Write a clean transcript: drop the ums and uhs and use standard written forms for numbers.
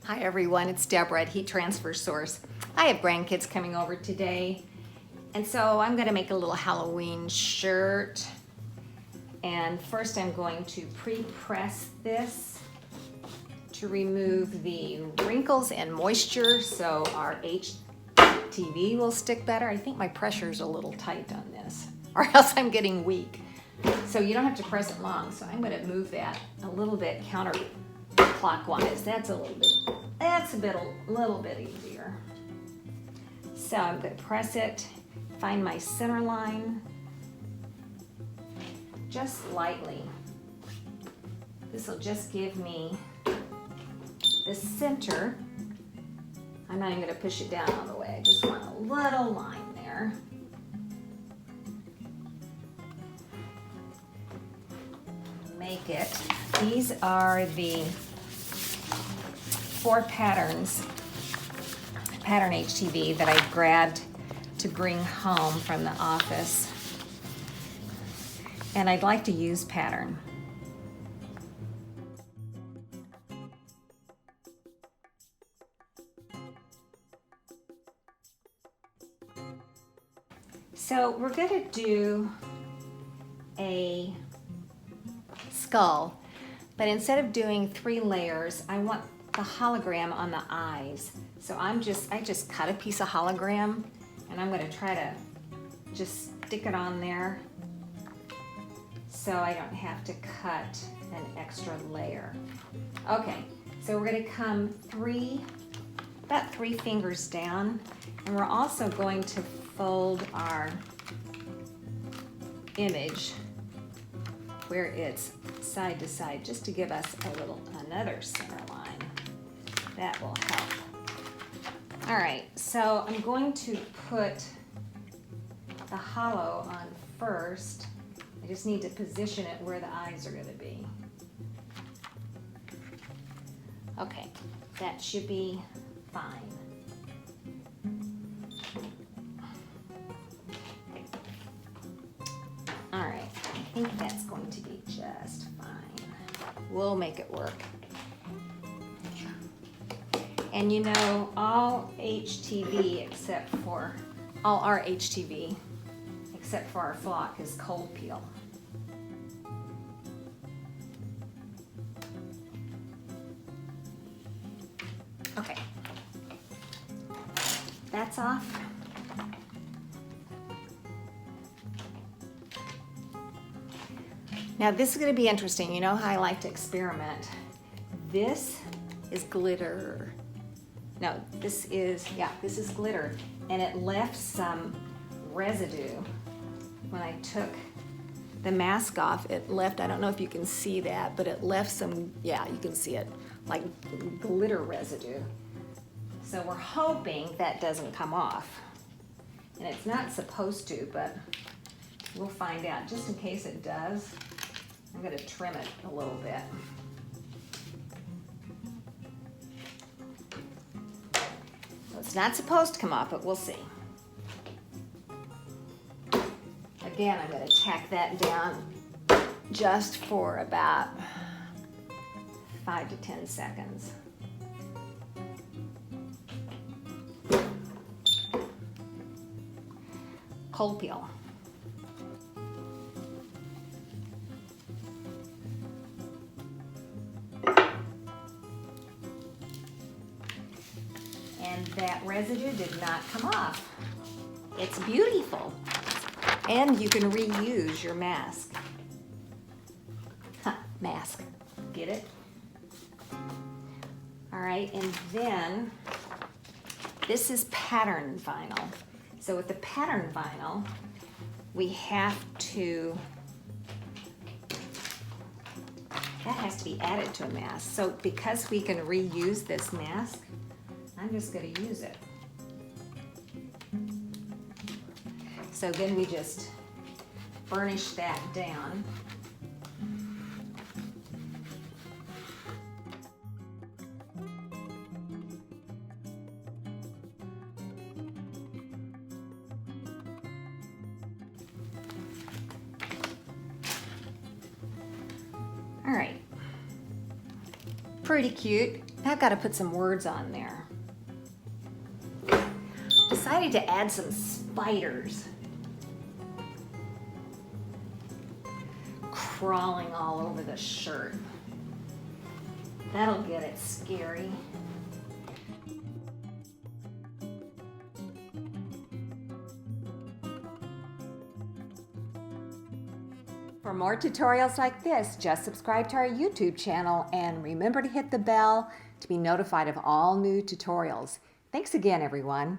Hi everyone, it's Deborah at Heat Transfer Source. I have grandkids coming over today, and so I'm going to make a little Halloween shirt. And first I'm going to pre-press this to remove the wrinkles and moisture so our HTV will stick better. I think my pressure's a little tight on this, or else I'm getting weak. So you don't have to press it long, so I'm going to move that a little bit counterclockwise. That's a little bit easier. So I'm going to press it, find my center line, just lightly. This will just give me the center. I'm not even going to push it down all the way. I just want a little line there. Make it. These are the 4 patterns, pattern HTV that I grabbed to bring home from the office. And I'd like to use pattern. So we're going to do a skull, but instead of doing 3 layers, I want the hologram on the eyes. So I just cut a piece of hologram, and I'm going to try to just stick it on there so I don't have to cut an extra layer. Okay, so we're going to come about 3 fingers down, and we're also going to fold our image where it's side to side, just to give us another center line. That will help. All right, so I'm going to put the hollow on first. I just need to position it where the eyes are going to be. Okay, that should be fine. All right, I think that's going to be just fine. We'll make it work. And you know, all our HTV except for our flock is cold peel. Okay, that's off. Now this is going to be interesting. You know how I like to experiment. This is glitter. No, this is glitter, and it left some residue when I took the mask off. It left, I don't know if you can see that, but it left some, yeah, you can see it, like glitter residue. So we're hoping that doesn't come off. And it's not supposed to, but we'll find out. Just in case it does, I'm going to trim it a little bit. So it's not supposed to come off, but we'll see. Again, I'm going to tack that down just for about 5 to 10 seconds. Cold peel. And that residue did not come off. It's beautiful. And you can reuse your mask. Mask. Get it? All right, and then this is pattern vinyl. So with the pattern vinyl, we have to, that has to be added to a mask. So because we can reuse this mask, I'm just going to use it. So then we just burnish that down. All right, pretty cute. I've got to put some words on there. Decided to add some spiders crawling all over the shirt. That'll get it scary. For more tutorials like this, just subscribe to our YouTube channel and remember to hit the bell to be notified of all new tutorials. Thanks again, everyone.